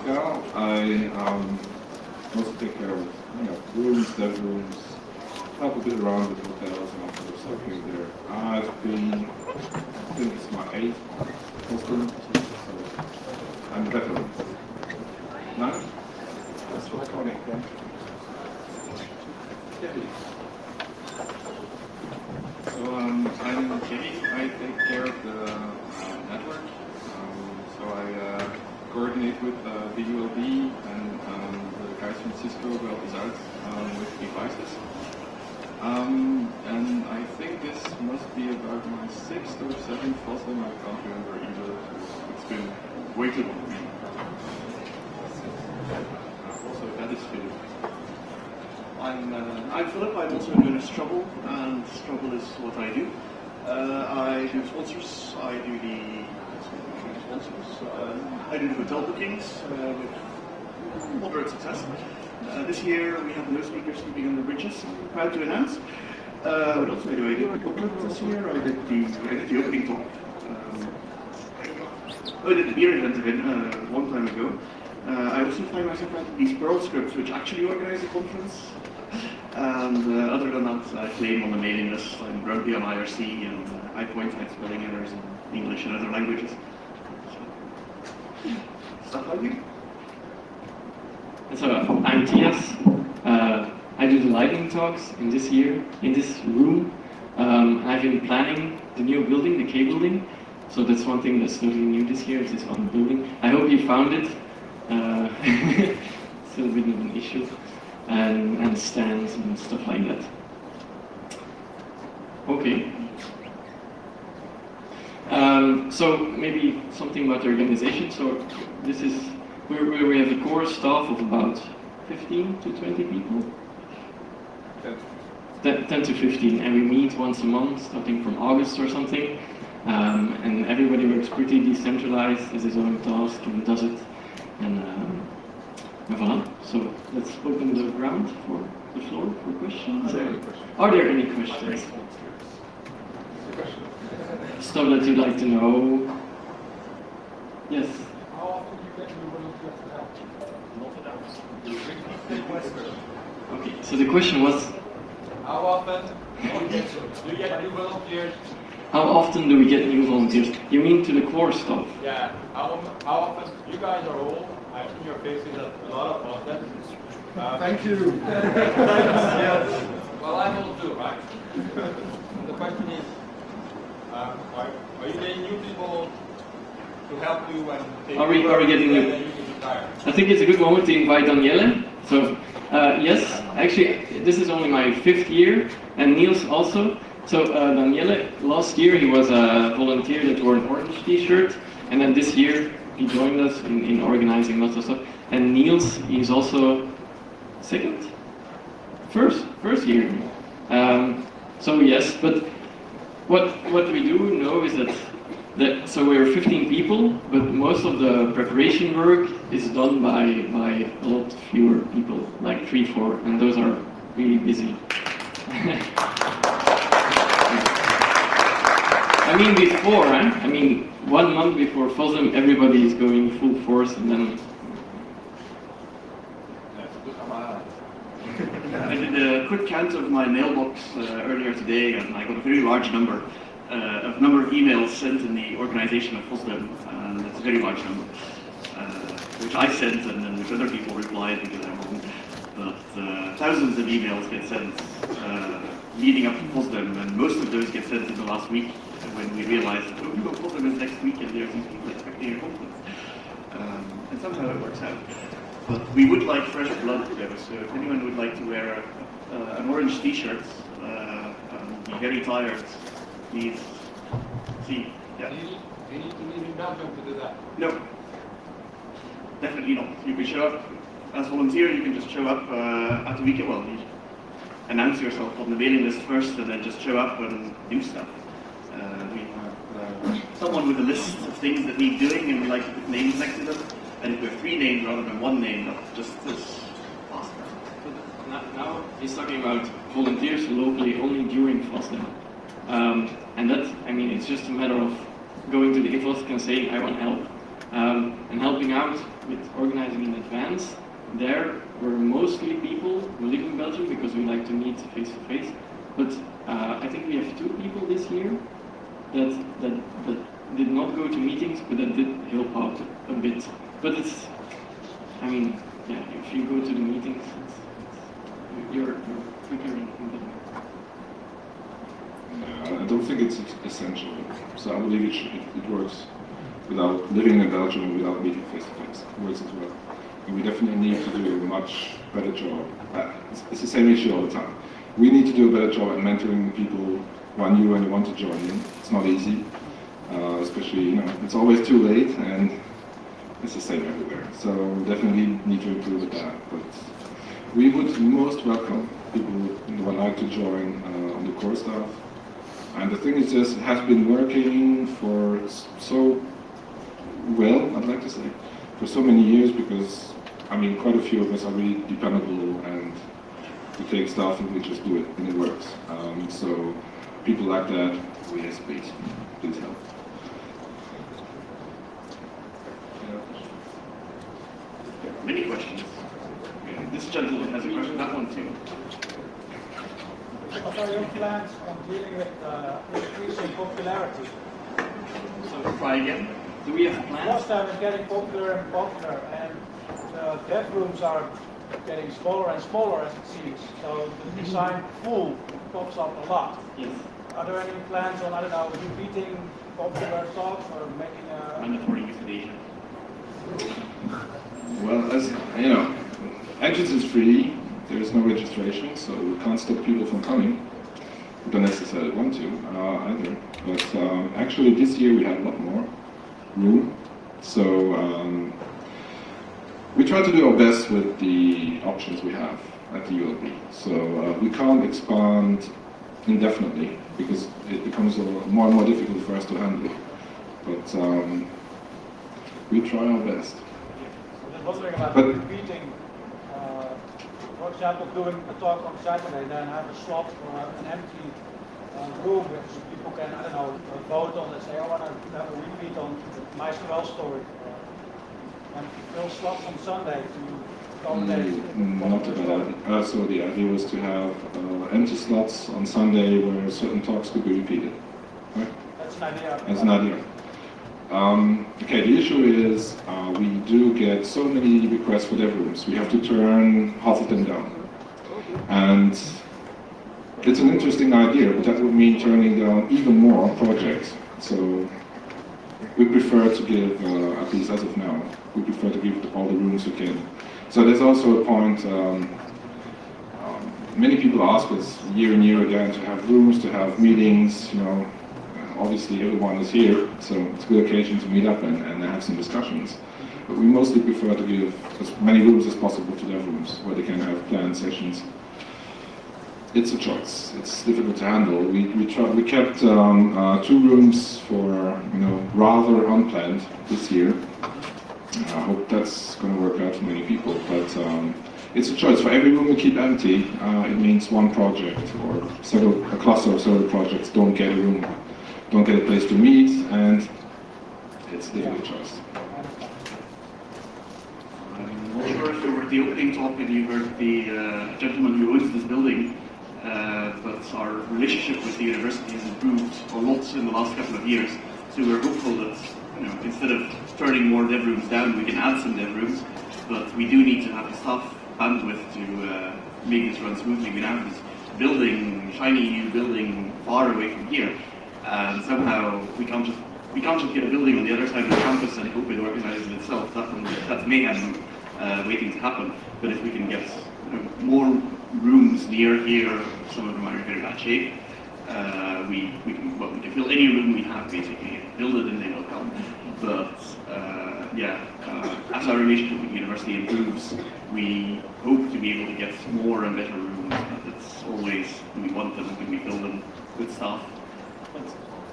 Pascal. I mostly take care of rooms, dev rooms, help a bit around with hotels and all sort of stuff here and there. I've been, I think it's my 8th FOSDEM, so I'm a veteran. 9? That's what's coming. So I'm Jimmy. I take care of the network. So I coordinate with the ULB and the guys from Cisco who help us out with devices. And I think this must be about my 6th or 7th FOSDEM. I can't remember either. It's been way too long. Also, that is Philip. I'm Philip. I'm also known as Trouble, and Trouble is what I do. I do sponsors. I do the I do the hotel bookings with moderate success. This year we have no speakers sleeping on the bridges. I'm proud to announce. What else did I do? I did the booklet this year. I did the opening talk. I did the beer event again a long time ago. I also find myself writing these Perl scripts, which actually organize the conference. And other than that, I claim on the mailing list. I'm grumpy on IRC, and I point out spelling errors in English and other languages. Stuff like you. So I'm Tias. I do the lightning talks in this year, in this room. I've been planning the new building, the K building. So that's one thing that's totally new this year, is this one building. I hope you found it. Still a bit of an issue. And stands and stuff like that. Okay. So maybe something about the organization. So this is where we have a core staff of about 15 to 20 people. 10 to 15, and we meet once a month, starting from August or something. And everybody works pretty decentralized, has his own task and does it. And voilà. So let's open the ground for the floor for questions. Are there any questions? Stuff that you'd like to know? Yes. How often do you get new volunteers to help? Okay, so the question was, how often do you get new volunteers? how often do we get new volunteers? You mean to the core stuff? Yeah, how often? You guys are old. I've seen your faces at a lot of FOSDEM. Thank you. Yes. Well, I'm old too, right? The question is, are you getting new people to help you and take Are we getting new? I think it's a good moment to invite Danielle. So, yes, actually, this is only my 5th year, and Niels also. So, Danielle, last year he was a volunteer that wore an orange t-shirt, and then this year he joined us in organizing lots of stuff. And Niels is also first year. So yes, but what we do know is that so we're 15 people, but most of the preparation work is done by a lot fewer people, like 3, 4, and those are really busy. I mean before, I mean 1 month before FOSDEM, everybody is going full force, and then. I did a quick count of my mailbox earlier today, and I got a very large number of emails sent in the organization of FOSDEM, and it's a very large number, which I sent and then which other people replied because I wasn't. But thousands of emails get sent leading up to FOSDEM, and most of those get sent in the last week when we realized that FOSDEM is next week and there are these people expecting a conference. And somehow it works out. But we would like fresh blood though, so if anyone would like to wear an orange t-shirt and be very tired, please see. Yeah. Do you need to live in Belgium to do that? No. Definitely not. You can show up as a volunteer, you can just show up at the weekend. Well, you announce yourself on the mailing list first and then just show up and do stuff. We have someone with a list of things that need doing and we like to put names next to them. And if we have 3 names rather than 1 name, that's just this faster. Now he's talking about volunteers locally only during FOSDEM. And that, I mean, it's just a matter of going to the infos and saying, I want help. and helping out with organizing in advance. There were mostly people who live in Belgium because we like to meet face to face. But I think we have 2 people this year that did not go to meetings, but that did help out a bit. But it's, I mean, yeah, if you go to the meetings, you're quicker in them. I don't think it's essential. So I believe it works without living in Belgium and without meeting face to face. It works as well. And we definitely need to do a much better job. It's the same issue all the time. We need to do a better job at mentoring people who are new and want to join in. It's not easy, especially, you know, it's always too late, and it's the same everywhere. So definitely need to improve with that. But we would most welcome people who would like to join on the core staff. And the thing is just, it has been working for so well, I'd like to say, for so many years, because, I mean, quite a few of us are really dependable, and we take stuff and we just do it, and it works. So people like that, we have space. Please help. Many questions. This gentleman has a question, that one too. What are your plans on dealing with increasing popularity? So try again. Do we have plans? FOSDEM is getting popular and popular, and the dev rooms are getting smaller and smaller as it seems. So the design pool pops up a lot. Yes. Are there any plans on, I don't know, repeating popular talks or making a... Mandatory euthanasia. Well, as you know, entrance is free. There is no registration, so we can't stop people from coming. We don't necessarily want to either. But actually, this year we had a lot more room. So we try to do our best with the options we have at the ULB. So we can't expand indefinitely because it becomes more and more difficult for us to handle. But we try our best. I'm just wondering about repeating, for example, doing a talk on Saturday, then have a slot or an empty room which people can, I don't know, vote on and say, I want to have a repeat on my Well story. And fill slots on Sunday to accommodate. Not a bad idea. So the idea was to have empty slots on Sunday where certain talks could be repeated. Right? That's an idea. That's an idea. Okay, the issue is we do get so many requests for dev rooms. We have to turn half of them down. And it's an interesting idea, but that would mean turning down even more projects. So we prefer to give, at least as of now, we prefer to give all the rooms we can. So there's also a point, many people ask us year and year again to have rooms, to have meetings, you know. Obviously everyone is here, so it's a good occasion to meet up and have some discussions. But we mostly prefer to give as many rooms as possible to dev rooms, where they can have planned sessions. It's a choice. It's difficult to handle. We kept 2 rooms for, you know, rather unplanned this year. I hope that's going to work out for many people. But it's a choice. For every room we keep empty, it means one project or a cluster of several projects don't get a room, don't get a place to meet, and it's a difficult choice. I'm not sure if you were at the opening talk and you heard the gentleman who owns this building. But our relationship with the university has improved a lot in the last couple of years. So we're hopeful that, you know, instead of turning more dev rooms down, we can add some dev rooms. But we do need to have the staff bandwidth to make this run smoothly. We now have this building, shiny new building, far away from here, and somehow we can't just get a building on the other side of the campus and hope it organizes itself. That's mayhem waiting to happen. But if we can get, you know, more rooms near here, some of them are in very bad shape. We can fill any room we have basically, build it and they will come. But as our relationship with the university improves, we hope to be able to get more and better rooms. But it's always, do we want them, can we fill them with staff? But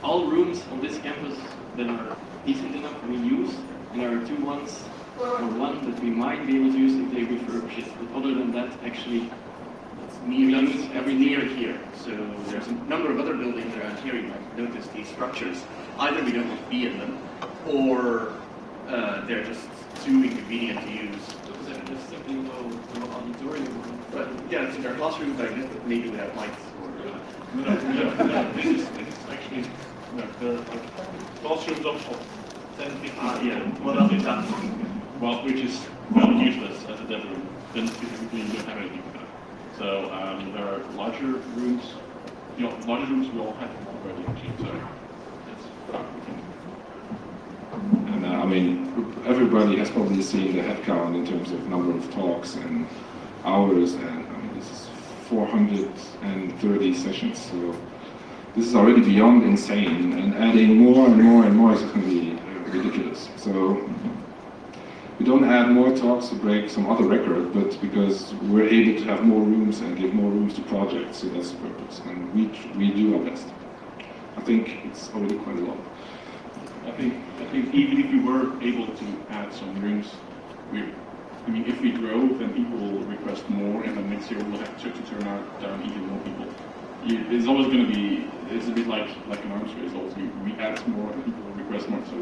all rooms on this campus that are decent enough we use, and there are 2 ones, or 1 that we might be able to use if they refurbish it. But other than that, actually, every near here. So there's a number of other buildings around here. You might notice these structures. Either we don't want to be in them, or they're just too inconvenient to use. There's simply no auditorium. But yeah, so there are classrooms like this, but maybe without lights. No, this is actually, no, there are like classrooms of 10, 15 Yeah, well, that's that. well, which is useless as a dev room. Then typically you don't have anything for that. So there are larger rooms. Larger rooms we all have already actually. So that's we can. And I mean, everybody has probably seen the headcount in terms of number of talks and hours, and I mean, this is 430 sessions, so this is already beyond insane, and adding more and more and more is going to be ridiculous. So we don't add more talks to break some other record, but because we're able to have more rooms and give more rooms to projects, so that's the purpose, and we do our best. I think it's already quite a lot. I think even if we were able to add some rooms, I mean, if we grow, then people will request more, and then next year we'll have to turn down even more people. It's always going to be, it's a bit like an arms race. Also, we add more, and people will request more. So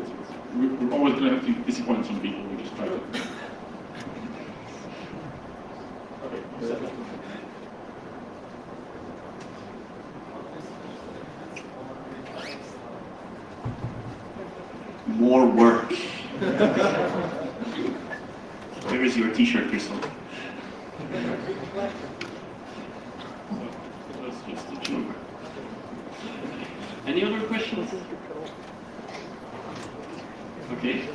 we're always going to have to disappoint some people. We just try to. Okay. More work. Where is your t-shirt, Crystal? Any other questions? Okay.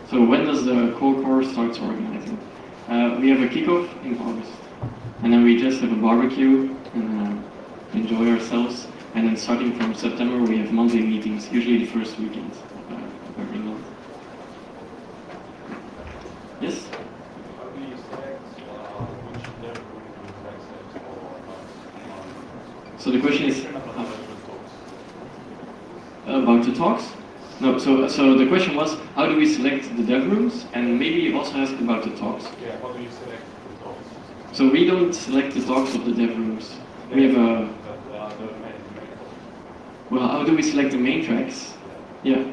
So when does the core course start organizing? We have a kickoff in August, and then we just have a barbecue and enjoy ourselves. And then starting from September, we have monthly meetings, usually the first weekend of every month. Yes? How do you select which dev room to access or So the question is about the talks? No, so the question was, how do we select the dev rooms? And maybe you also asked about the talks. Yeah, how do you select the talks? So we don't select the talks of the dev rooms. We have a... Well, how do we select the main tracks? Yeah.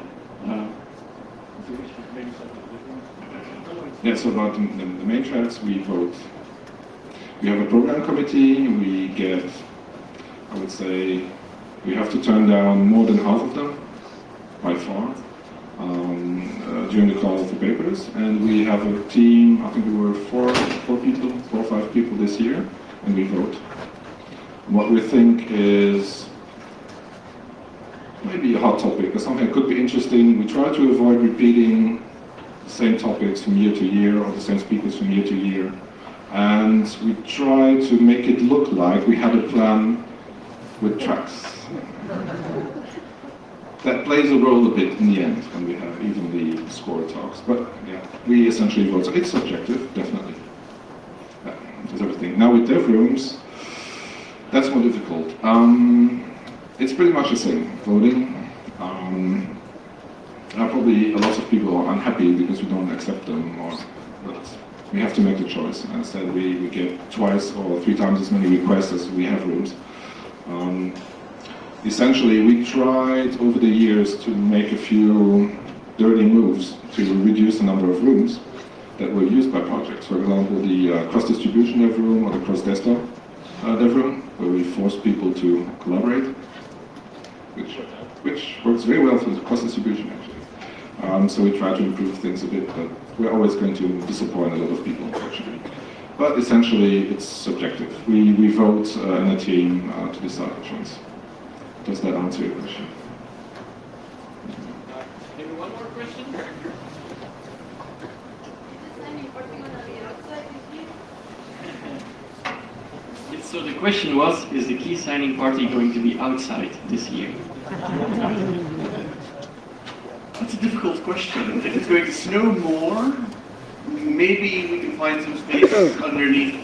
Yeah, so about the main tracks, we vote. We have a program committee, we get, I would say, we have to turn down more than half of them, by far, during the call for papers. And we have a team, I think we were four or five people this year, and we vote. What we think is maybe a hot topic or something that could be interesting. We try to avoid repeating the same topics from year to year or the same speakers from year to year. And we try to make it look like we had a plan with tracks. That plays a role a bit in the end when we have even the score talks. But yeah, we essentially vote. So it's subjective, definitely. There's everything. Now with dev rooms, that's more difficult. It's pretty much the same, voting. Probably a lot of people are unhappy because we don't accept them, but we have to make the choice. And instead we get twice or 3 times as many requests as we have rooms. Essentially, we tried over the years to make a few dirty moves to reduce the number of rooms that were used by projects. For example, the cross-distribution dev room or the cross-desktop dev room, where we force people to collaborate, which works very well for the cross-distribution, actually. So we try to improve things a bit, but we're always going to disappoint a lot of people, unfortunately. But essentially, it's subjective. We vote in a team to decide which ones. Does that answer your question? Maybe one more question? So the question was, is the key signing party going to be outside this year? That's a difficult question. If it's going to snow more, maybe we can find some space underneath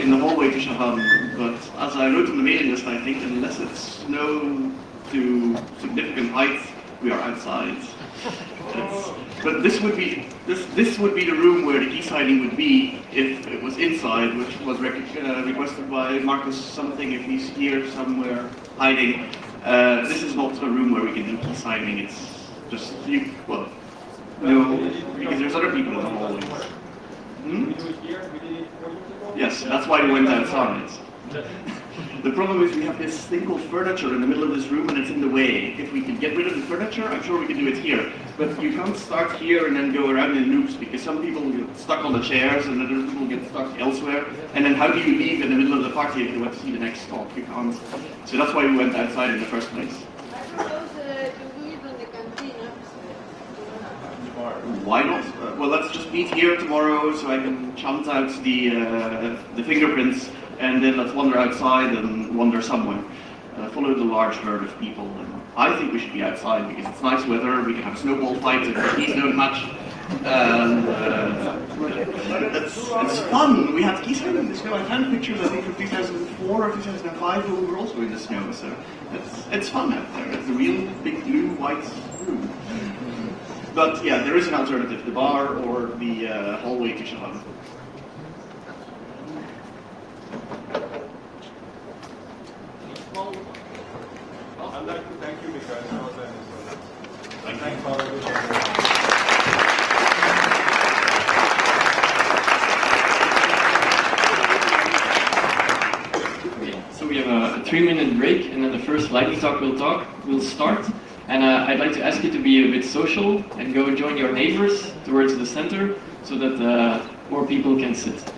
in the hallway to Shaham. But as I wrote on the mailing list, I think unless it's snow to significant height, we are outside. But this would be the room where the key signing would be if it was inside, which was requested by Marcus something if he's here somewhere hiding. This is not a room where we can do key signing. It's just you. Well, no, because there's other people in the hallways. Hmm? Yes, that's why we went outside. The problem is we have this thing called furniture in the middle of this room and it's in the way. If we could get rid of the furniture, I'm sure we could do it here. But you can't start here and then go around in loops because some people get stuck on the chairs and other people get stuck elsewhere. And then how do you leave in the middle of the party if you want to see the next talk? You can't. So that's why we went outside in the first place. I propose to do it on the canteen upstairs. Why not? Well, let's just meet here tomorrow so I can chant out the fingerprints. And then let's wander outside and wander somewhere. Follow the large herd of people. And I think we should be outside because it's nice weather, we can have a snowball fight if the keys don't match. And it's fun. We had keys in the snow. I found pictures, I think, from 2004 or 2005 when we were also in the snow. So it's fun out there. It's a real big blue, white room. But yeah, there is an alternative, the bar or the hallway to Shalom. I'd like to thank you because thanks for everything. So we have a 3-minute break, and then the first lightning talk will start. And I'd like to ask you to be a bit social and go join your neighbors towards the center so that more people can sit.